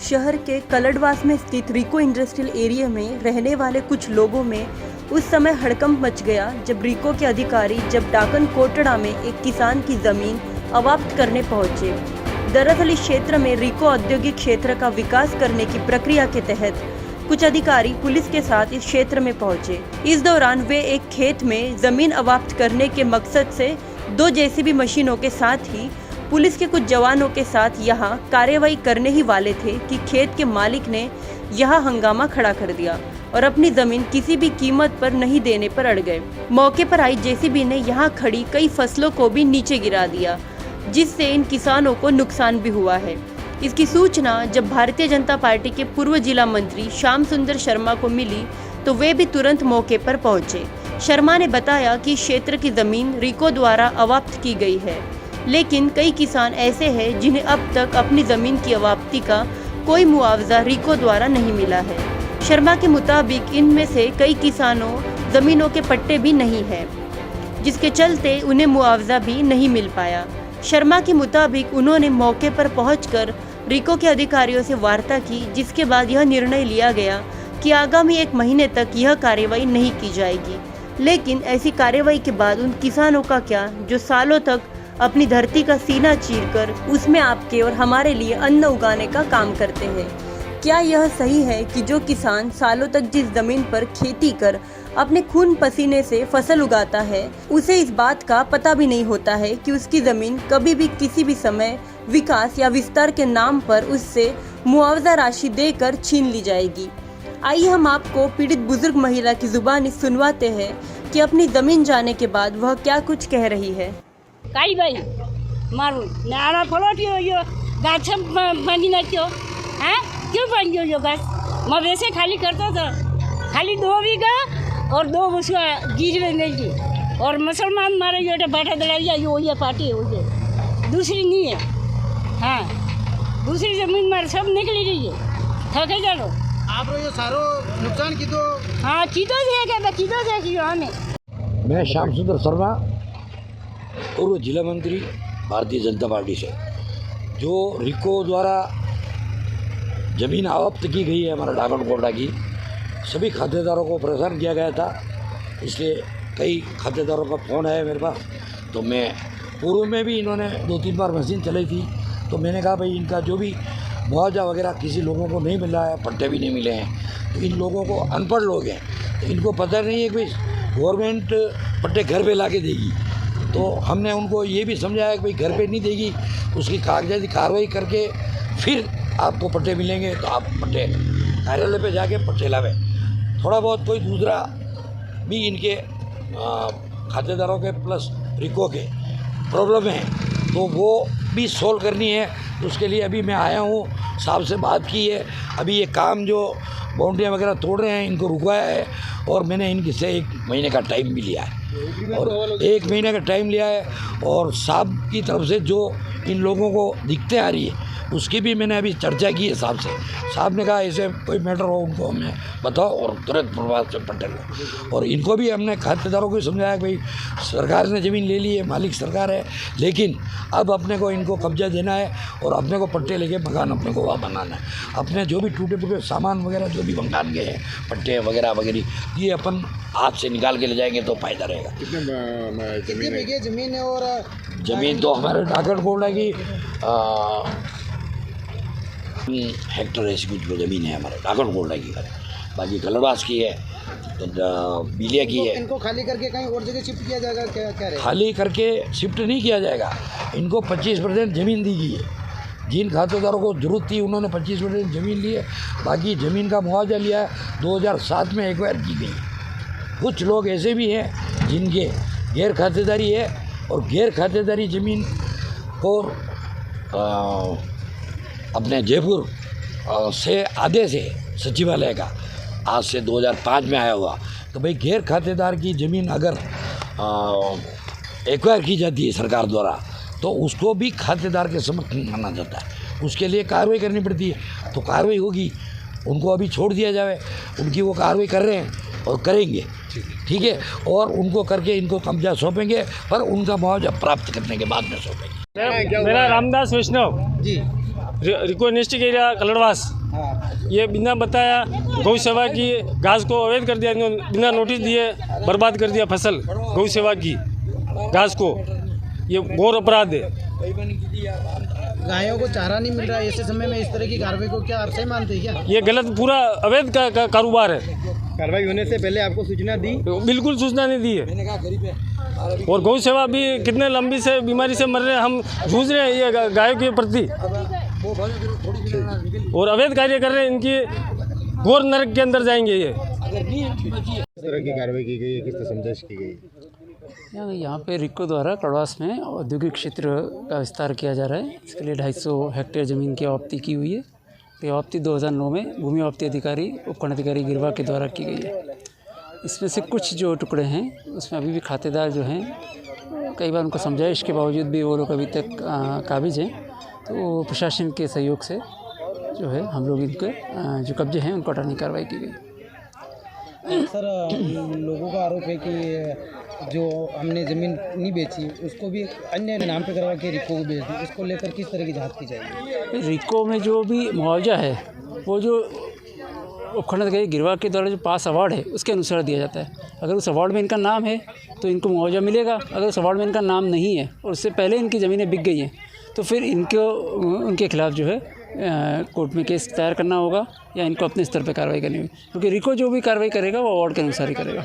शहर के कलडवास में स्थित रिको इंडस्ट्रियल एरिया में रहने वाले कुछ लोगों में उस समय हड़कंप मच गया जब रिको के अधिकारी डाकन कोटड़ा में एक किसान की जमीन अवाप्त करने पहुंचे। दरअसल इस क्षेत्र में रिको औद्योगिक क्षेत्र का विकास करने की प्रक्रिया के तहत कुछ अधिकारी पुलिस के साथ इस क्षेत्र में पहुंचे। इस दौरान वे एक खेत में जमीन अवाप्त करने के मकसद से 2 जेसीबी मशीनों के साथ ही पुलिस के कुछ जवानों के साथ यहां कार्रवाई करने ही वाले थे कि खेत के मालिक ने यहां हंगामा खड़ा कर दिया और अपनी जमीन किसी भी कीमत पर नहीं देने पर अड़ गए। मौके पर आई जेसीबी ने यहां खड़ी कई फसलों को भी नीचे गिरा दिया, जिससे इन किसानों को नुकसान भी हुआ है। इसकी सूचना जब भारतीय जनता पार्टी के पूर्व जिला मंत्री श्याम सुंदर शर्मा को मिली तो वे भी तुरंत मौके पर पहुंचे। शर्मा ने बताया कि क्षेत्र की जमीन रिको द्वारा अवाप्त की गई है, लेकिन कई किसान ऐसे हैं जिन्हें अब तक अपनी जमीन की अवाप्ति का कोई मुआवजा रिको द्वारा नहीं मिला है। शर्मा के मुताबिक इनमें से कई किसानों जमीनों के पट्टे भी नहीं है, जिसके चलते उन्हें मुआवजा भी नहीं मिल पाया। शर्मा के मुताबिक उन्होंने मौके पर पहुंचकर रिको के अधिकारियों से वार्ता की, जिसके बाद यह निर्णय लिया गया कि आगामी 1 महीने तक यह कार्रवाई नहीं की जाएगी। लेकिन ऐसी कार्रवाई के बाद उन किसानों का क्या जो सालों तक अपनी धरती का सीना चीरकर उसमें आपके और हमारे लिए अन्न उगाने का काम करते हैं? क्या यह सही है कि जो किसान सालों तक जिस जमीन पर खेती कर अपने खून पसीने से फसल उगाता है, उसे इस बात का पता भी नहीं होता है कि उसकी जमीन कभी भी किसी भी समय विकास या विस्तार के नाम पर उससे मुआवजा राशि देकर छीन ली जाएगी? आइए हम आपको पीड़ित बुजुर्ग महिला की जुबानी सुनवाते हैं कि अपनी जमीन जाने के बाद वह क्या कुछ कह रही है। काई भाई मारू नारा फलोटियो यो गाछ बंदी न क्यों हैं क्यों बन गयो यो गाछ? मैं वैसे खाली करता था, खाली 2 बीघा और 2 उसका गिरवे नहीं की और मुसलमान मारे यो बाटा दलाइया यो ये पार्टी हो गई, दूसरी नहीं है। हाँ दूसरी जमीन मारे सब निकली रही है, थके चलो आप ये सारो नुकसान की तो हाँ कीधो थे कि हमें। मैं श्याम सुंदर शर्मा, पूर्व जिला मंत्री भारतीय जनता पार्टी से। जो रिको द्वारा ज़मीन अवाप्त की गई है हमारा डाकन कोटड़ा की, सभी खातेदारों को परेशान किया गया था, इसलिए कई खातेदारों का फ़ोन आया मेरे पास। तो मैं पूर्व में भी इन्होंने 2-3 बार मशीन चलाई थी, तो मैंने कहा भाई इनका जो भी मुआवजा वगैरह किसी लोगों को नहीं मिल रहा है, पट्टे भी नहीं मिले हैं, तो इन लोगों को अनपढ़ लोग हैं, तो इनको पता नहीं है कि भाई गवर्नमेंट पट्टे घर पे ला के देगी। तो हमने उनको ये भी समझाया कि भाई घर पे नहीं देगी, उसकी कागजाती कार्रवाई करके फिर आपको पट्टे मिलेंगे, तो आप पट्टे कार्यालय पे जाके पट्टे लावे। थोड़ा बहुत कोई दूसरा भी इनके खातेदारों के प्लस रिको के प्रॉब्लम है, तो वो भी सोल्व करनी है। तो उसके लिए अभी मैं आया हूँ, साहब से बात की है। अभी ये काम जो बाउंड्रियाँ वगैरह तोड़ रहे हैं इनको रुकवाया है, और मैंने इनसे 1 महीने का टाइम भी लिया है, और 1 महीने का टाइम लिया है। और साहब की तरफ से जो इन लोगों को दिक्कतें आ रही है उसकी भी मैंने अभी चर्चा की है साहब से। साहब ने कहा ऐसे कोई मैटर हो उनको हमें बताओ और तुरंत प्रभाव से पट्टे लो। और इनको भी हमने खातेदारों को समझाया कि भाई सरकार ने ज़मीन ले ली है, मालिक सरकार है, लेकिन अब अपने को इनको कब्जा देना है और अपने को पट्टे लेके मकान अपने को वहाँ बनाना है। अपने जो भी टूटे फूटे सामान वगैरह जो भी मकान गए हैं, पट्टे वगैरह वगैरह, ये अपन हाथ से निकाल के ले जाएंगे तो फ़ायदा रहेगा। कितने ज़मीन है? और ज़मीन तो हमारे डाकन कोटड़ा की हेक्टर ऐसी कुछ ज़मीन है हमारे डाकन कोटड़ा की, बाकी कलरवास की है, तो बिलिया की है। इनको खाली करके कहीं और जगह शिफ्ट किया जाएगा क्या रहेगा? खाली करके शिफ्ट नहीं किया जाएगा, इनको 25% ज़मीन दी गई है। जिन खातेदारों को ज़रूरत थी उन्होंने 25% ज़मीन ली है, बाकी ज़मीन का मुआवजा लिया है 2007 में एक्वायर की गई। कुछ लोग ऐसे भी हैं जिनके गैर खातेदारी है, और गैर खातेदारी ज़मीन को अपने जयपुर से आदेश है सचिवालय का, आज से 2005 में आया हुआ। तो भाई गैर खातेदार की ज़मीन अगर एक्वायर की जाती है सरकार द्वारा, तो उसको भी खातेदार के समक्ष माना जाता है, उसके लिए कार्रवाई करनी पड़ती है। तो कार्रवाई होगी, उनको अभी छोड़ दिया जाए, उनकी वो कार्रवाई कर रहे हैं और करेंगे, ठीक है, और उनको करके इनको कब्जा सौंपेंगे, पर उनका मुआवजा प्राप्त करने के बाद में सौंपेंगे। मेरा रामदास वैष्णव जी। रिको इंडस्ट्रियल एरिया कलड़वास, हाँ ये बिना बताया गौ सेवा की घास को अवैध कर दिया, इन्होंने बिना नोटिस दिए बर्बाद कर दिया फसल गौ सेवा की घास को। ये घोर अपराध है। गायों को चारा नहीं मिल रहा है ऐसे समय में इस तरह की कार्रवाई को क्या आप सही मानते हैं क्या? ये गलत पूरा अवैध का कारोबार है। कार्रवाई होने से पहले आपको सूचना दी? बिल्कुल सूचना नहीं दी है। और गौ सेवा भी कितने लंबी से बीमारी से मर रहे हैं, हम जूझ रहे हैं ये गायों के प्रति, और अवैध कार्य कर रहे हैं। इनकी घोर नरक के अंदर जाएंगे ये। किस तरह की कार्रवाई की गई है, किस तरह समझाइश की गई? यहाँ पे रिको द्वारा कड़वास में औद्योगिक क्षेत्र का विस्तार किया जा रहा है। इसके लिए 250 हेक्टेयर ज़मीन की आवप्ती की हुई है। ये आवप्ती 2009 में भूमि आवप्ती अधिकारी उपखंड अधिकारी गिरवा के द्वारा की गई है। इसमें से कुछ जो टुकड़े हैं उसमें अभी भी खातेदार जो हैं, कई बार उनको समझाइश के बावजूद भी वो लोग अभी तक काबिज हैं। तो प्रशासन के सहयोग से जो है हम लोग इनके जो कब्जे हैं उनको हटाने की कार्रवाई की गई। सर लोगों का आरोप है कि जो हमने ज़मीन नहीं बेची उसको भी अन्य नाम पे करवा के रिको को बेच दी, उसको लेकर किस तरह की जांच की जाएगी? रिको में जो भी मुआवजा है वो जो उपखंड अधिकारी गिरवा के द्वारा जो पास अवार्ड है उसके अनुसार दिया जाता है। अगर उस अवार्ड में इनका नाम है तो इनको मुआवजा मिलेगा। अगर उस अवार्ड में इनका नाम नहीं है और उससे पहले इनकी ज़मीनें बिक गई हैं तो फिर इनको उनके खिलाफ जो है कोर्ट में केस दायर करना होगा या इनको अपने स्तर पर कार्रवाई करनी होगी, क्योंकि रिको जो भी कार्रवाई करेगा वो अवार्ड के अनुसार ही करेगा।